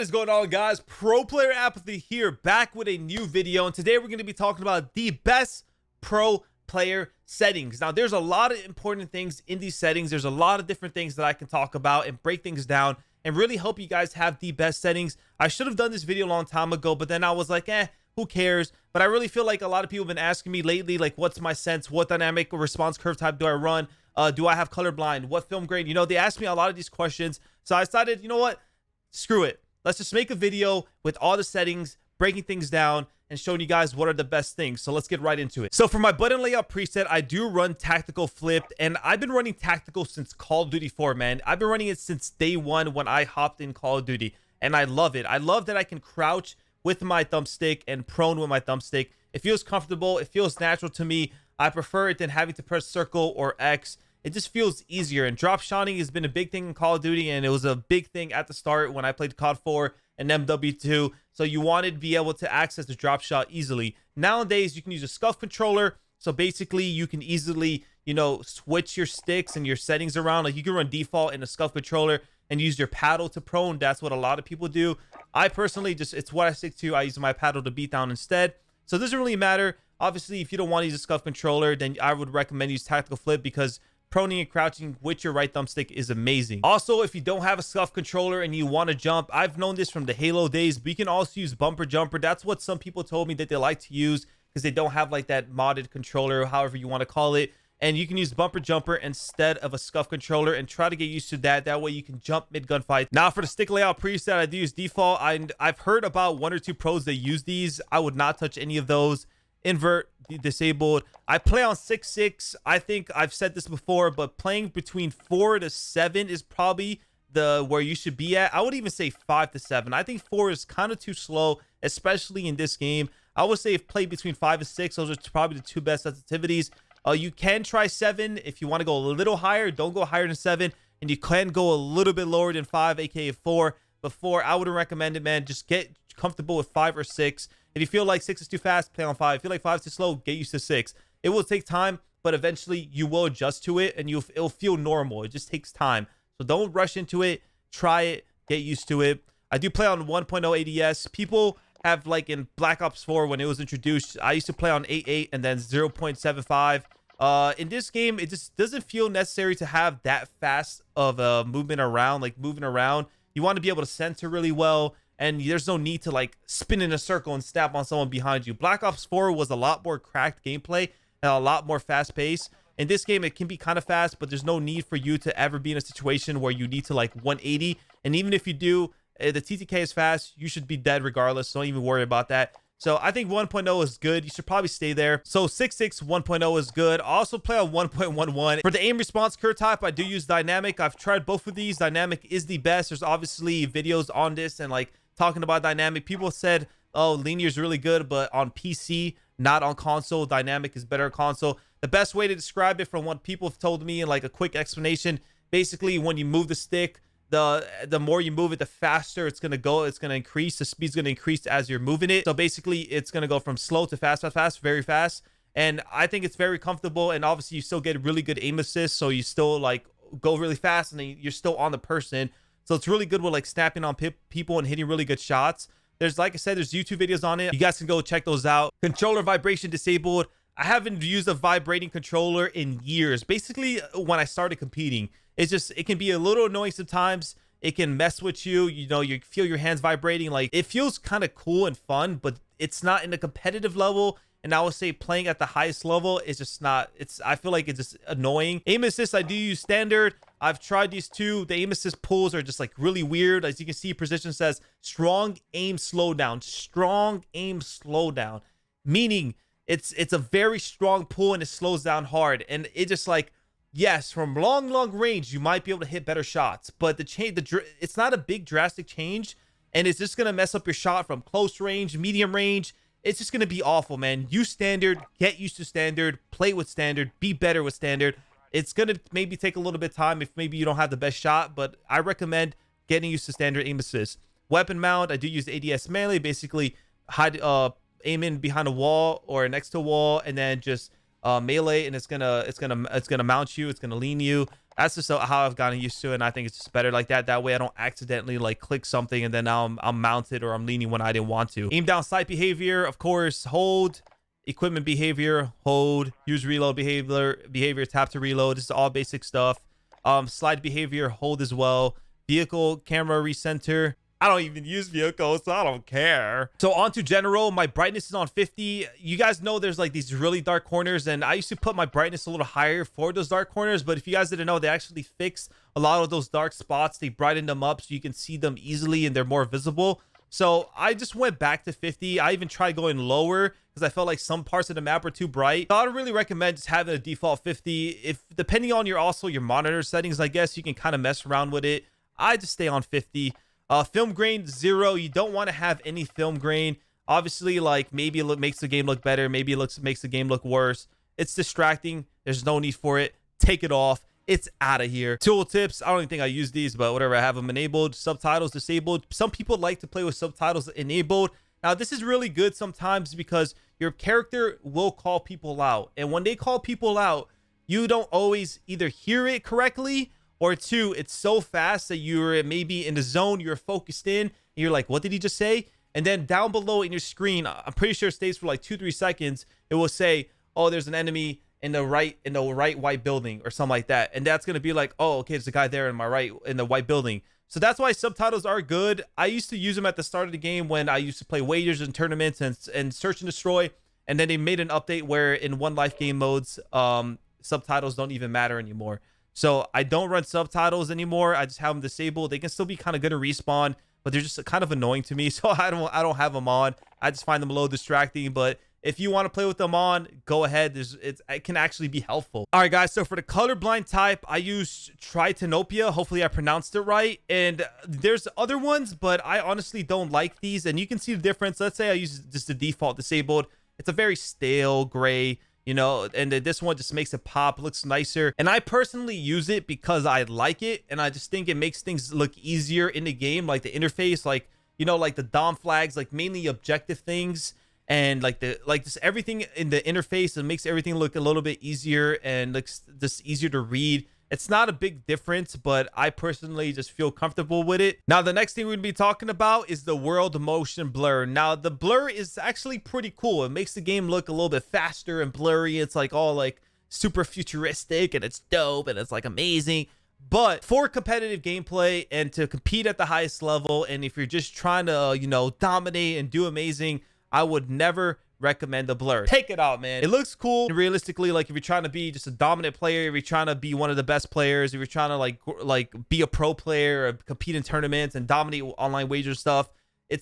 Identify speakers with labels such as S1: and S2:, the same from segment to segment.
S1: What is going on, guys? Pro Player Apathy here, back with a new video, and today we're going to be talking about the best pro player settings. Now, there's a lot of important things in these settings. There's a lot of different things that I can talk about and break things down and really help you guys have the best settings. I should have done this video a long time ago, but then I was like, who cares? But I really feel like a lot of people have been asking me lately, like, what's my sense? What dynamic response curve type do I run? Do I have colorblind? What film grade? You know, they asked me a lot of these questions. So I decided, you know what? Screw it. Let's just make a video with all the settings, breaking things down, and showing you guys what are the best things. So let's get right into it. So for my button layout preset, I do run tactical flipped, and I've been running tactical since Call of Duty 4, man. I've been running it since day one when I hopped in Call of Duty, and I love it. I love that I can crouch with my thumbstick and prone with my thumbstick. It feels comfortable. It feels natural to me. I prefer it than having to press circle or X. It just feels easier, and drop shotting has been a big thing in Call of Duty, and it was a big thing at the start when I played COD 4 and MW2. So you wanted to be able to access the drop shot easily. Nowadays, you can use a scuff controller, so basically you can easily, you know, switch your sticks and your settings around. Like, you can run default in a scuff controller and use your paddle to prone. That's what a lot of people do. I personally it's what I stick to. I use my paddle to beat down instead. So it doesn't really matter. Obviously, if you don't want to use a scuff controller, then I would recommend use tactical flip, because proning and crouching with your right thumbstick is amazing. Also, if you don't have a scuff controller and you want to jump, I've known this from the Halo days, but you can also use bumper jumper. That's what some people told me that they like to use, because they don't have like that modded controller, however you want to call it. And you can use bumper jumper instead of a scuff controller and try to get used to that. That way you can jump mid gunfight. Now for the stick layout preset, I do use default. I've heard about one or two pros that use these. I would not touch any of those. Invert disabled. I play on 6.6. I think I've said this before, but playing between 4 to 7 is probably where you should be at. I would even say 5 to 7. I think 4 is kind of too slow, especially in this game. I would say if play between 5 and 6, those are probably the two best sensitivities. You can try 7 if you want to go a little higher. Don't go higher than 7, and you can go a little bit lower than 5, aka 4. But 4, I wouldn't recommend it, man. Just get comfortable with 5 or 6. If you feel like 6 is too fast, play on 5. If you feel like 5 is too slow, get used to 6. It will take time, but eventually you will adjust to it, and it'll feel normal. It just takes time. So don't rush into it. Try it. Get used to it. I do play on 1.0 ADS. People have, like in Black Ops 4 when it was introduced, I used to play on 8.8 and then 0.75. In this game, it just doesn't feel necessary to have that fast of a movement around, like moving around. You want to be able to center really well, and there's no need to like spin in a circle and snap on someone behind you. Black Ops 4 was a lot more cracked gameplay and a lot more fast paced. In this game, it can be kind of fast, but there's no need for you to ever be in a situation where you need to like 180. And even if you do, the TTK is fast, you should be dead regardless. So don't even worry about that. So I think 1.0 is good. You should probably stay there. So 6.6 1.0 is good. I also play on 1.11. For the aim response curve type, I do use dynamic. I've tried both of these. Dynamic is the best. There's obviously videos on this and like talking about dynamic. People said, oh, linear is really good, but on PC, not on console. Dynamic is better on console. The best way to describe it from what people have told me in like a quick explanation, basically when you move the stick, the more you move it, the faster it's going to go. It's going to increase. The speed's going to increase as you're moving it. So basically it's going to go from slow to fast, very fast. And I think it's very comfortable. And obviously you still get really good aim assist. So you still like go really fast and then you're still on the person. So it's really good with like snapping on people and hitting really good shots. There's, like I said, there's YouTube videos on it. You guys can go check those out. Controller vibration disabled. I haven't used a vibrating controller in years. Basically, when I started competing, it's just, it can be a little annoying sometimes. It can mess with you. You know, you feel your hands vibrating. Like, it feels kind of cool and fun, but it's not in a competitive level. And I would say playing at the highest level is just not, I feel like it's just annoying. Aim assist, I do use standard. I've tried these two. The aim assist pulls are just like really weird. As you can see, precision says strong aim slowdown. Strong aim slowdown. Meaning it's a very strong pull and it slows down hard. And it just like, yes, from long range, you might be able to hit better shots. But it's not a big drastic change. And it's just going to mess up your shot from close range, medium range. It's just going to be awful, man. Use standard, get used to standard, play with standard, be better with standard. It's going to maybe take a little bit of time if maybe you don't have the best shot, but I recommend getting used to standard aim assist. Weapon mount, I do use ADS melee, basically hide, aim in behind a wall or next to a wall and then just melee, and it's gonna mount you, it's gonna lean you. that's just how I've gotten used to it, and I think it's just better like that. That way I don't accidentally like click something and then now I'm mounted or I'm leaning when I didn't want to. Aim down sight behavior, of course, hold. Equipment behavior, hold. Use reload behavior, tap to reload. This is all basic stuff. Slide behavior, hold as well. Vehicle camera recenter. I don't even use vehicles, so I don't care. So on to general, my brightness is on 50. You guys know there's like these really dark corners, and I used to put my brightness a little higher for those dark corners, but if you guys didn't know, they actually fixed a lot of those dark spots. They brightened them up so you can see them easily and they're more visible. So I just went back to 50. I even tried going lower because I felt like some parts of the map were too bright. So I would really recommend just having a default 50. If depending on your monitor settings, I guess you can kind of mess around with it. I just stay on 50. Film grain 0. You don't want to have any film grain. Obviously, like maybe it makes the game look better, maybe it makes the game look worse. It's distracting. There's no need for it. Take it off. It's out of here. Tooltips. I don't even think I use these, but whatever. I have them enabled. Subtitles disabled. Some people like to play with subtitles enabled. Now, this is really good sometimes because your character will call people out, and when they call people out, you don't always either hear it correctly, or two, it's so fast that you're maybe in the zone, you're focused in, and you're like, what did he just say? And then down below in your screen, I'm pretty sure it stays for like 2-3 seconds. It will say, oh, there's an enemy in the right white building or something like that. And that's going to be like, oh, okay, there's a guy there in my right in the white building. So that's why subtitles are good. I used to use them at the start of the game when I used to play wagers and tournaments and search and destroy. And then they made an update where in one life game modes, subtitles don't even matter anymore. So I don't run subtitles anymore. I just have them disabled. They can still be kind of good to respawn, but they're just kind of annoying to me. So I don't have them on. I just find them a little distracting. But if you want to play with them on, go ahead. It can actually be helpful. All right, guys. So for the colorblind type, I use Tritanopia. Hopefully I pronounced it right. And there's other ones, but I honestly don't like these. And you can see the difference. Let's say I use just the default disabled. It's a very stale gray, you know, and this one just makes it pop, looks nicer. And I personally use it because I like it, and I just think it makes things look easier in the game, like the interface, like, you know, like the dom flags, like mainly objective things, and like just everything in the interface. It makes everything look a little bit easier and looks just easier to read. It's not a big difference, but I personally just feel comfortable with it. Now, the next thing we're going to be talking about is the world motion blur. Now, the blur is actually pretty cool. It makes the game look a little bit faster and blurry. It's like all like super futuristic, and it's dope, and it's like amazing. But for competitive gameplay and to compete at the highest level, and if you're just trying to, you know, dominate and do amazing, I would never recommend the blur. Take it out, man. It looks cool. And realistically, like if you're trying to be just a dominant player, if you're trying to be one of the best players, if you're trying to like be a pro player or compete in tournaments and dominate online wager stuff,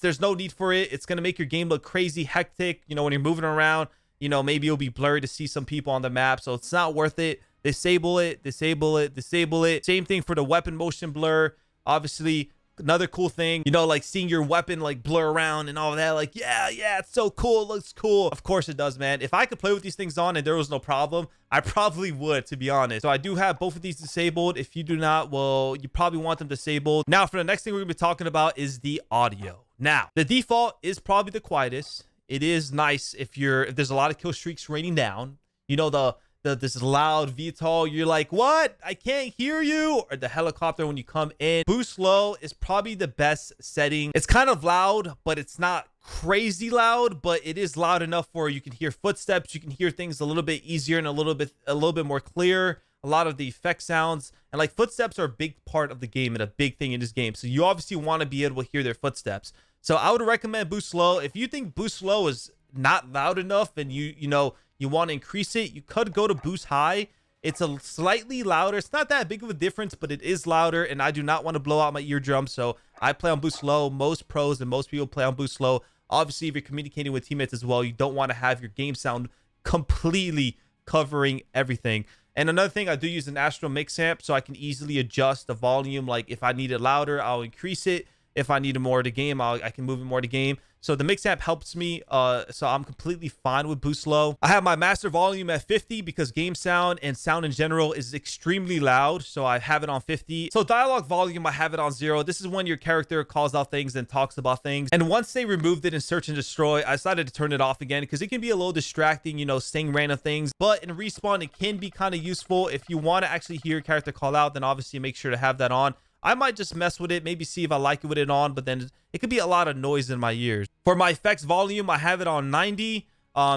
S1: there's no need for it. It's gonna make your game look crazy hectic. You know, when you're moving around, you know, maybe it'll be blurry to see some people on the map, so it's not worth it. Disable it, disable it, disable it. Same thing for the weapon motion blur. Obviously, another cool thing, you know, like seeing your weapon like blur around and all that, like yeah, it's so cool, it looks cool. Of course it does, man. If I could play with these things on and there was no problem, I probably would, to be honest. So I do have both of these disabled. If you do not, well, you probably want them disabled. Now for the next thing we're gonna be talking about is the audio. Now the default is probably the quietest. It is nice if there's a lot of kill streaks raining down, you know, this loud VTOL, you're like, what? I can't hear you. Or the helicopter when you come in. Boost low is probably the best setting. It's kind of loud, but it's not crazy loud, but it is loud enough where you can hear footsteps. You can hear things a little bit easier and a little bit more clear. A lot of the effect sounds, and like footsteps are a big part of the game and a big thing in this game. So you obviously want to be able to hear their footsteps. So I would recommend boost low. If you think boost low is not loud enough and you want to increase it, you could go to boost high. It's a slightly louder. It's not that big of a difference, but it is louder, and I do not want to blow out my eardrum, so I play on boost low. Most pros and most people play on boost low. Obviously, if you're communicating with teammates as well, you don't want to have your game sound completely covering everything. And another thing, I do use an Astro mix amp, so I can easily adjust the volume. Like if I need it louder, I'll increase it. If I need it more to game, I can move it more to game. So the mix amp helps me, so I'm completely fine with boost low. I have my master volume at 50 because game sound and sound in general is extremely loud, so I have it on 50. So dialogue volume, I have it on 0. This is when your character calls out things and talks about things. And once they removed it in Search and Destroy, I decided to turn it off again because it can be a little distracting, you know, saying random things. But in Respawn, it can be kind of useful. If you want to actually hear your character call out, then obviously make sure to have that on. I might just mess with it, maybe see if I like it with it on, but then it could be a lot of noise in my ears. For my effects volume, I have it on 90,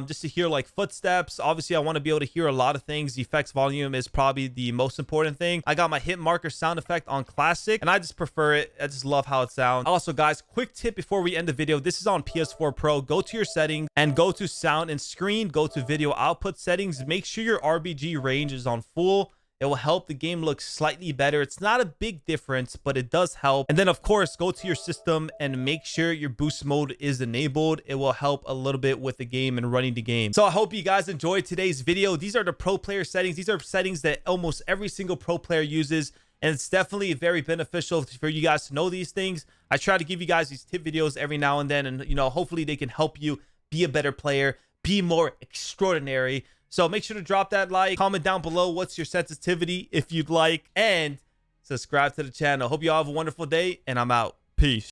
S1: just to hear like footsteps. Obviously, I want to be able to hear a lot of things. The effects volume is probably the most important thing. I got my hit marker sound effect on classic, and I just prefer it. I just love how it sounds. Also, guys, quick tip before we end the video. This is on PS4 Pro. Go to your settings and go to sound and screen. Go to video output settings. Make sure your RBG range is on full. It will help the game look slightly better. It's not a big difference, but it does help. And then, of course, go to your system and make sure your boost mode is enabled. It will help a little bit with the game and running the game. So I hope you guys enjoyed today's video. These are the pro player settings. These are settings that almost every single pro player uses, and it's definitely very beneficial for you guys to know these things. I try to give you guys these tip videos every now and then, and, you know, hopefully they can help you be a better player, be more extraordinary. So make sure to drop that like, comment down below what's your sensitivity if you'd like, and subscribe to the channel. Hope you all have a wonderful day, and I'm out. Peace.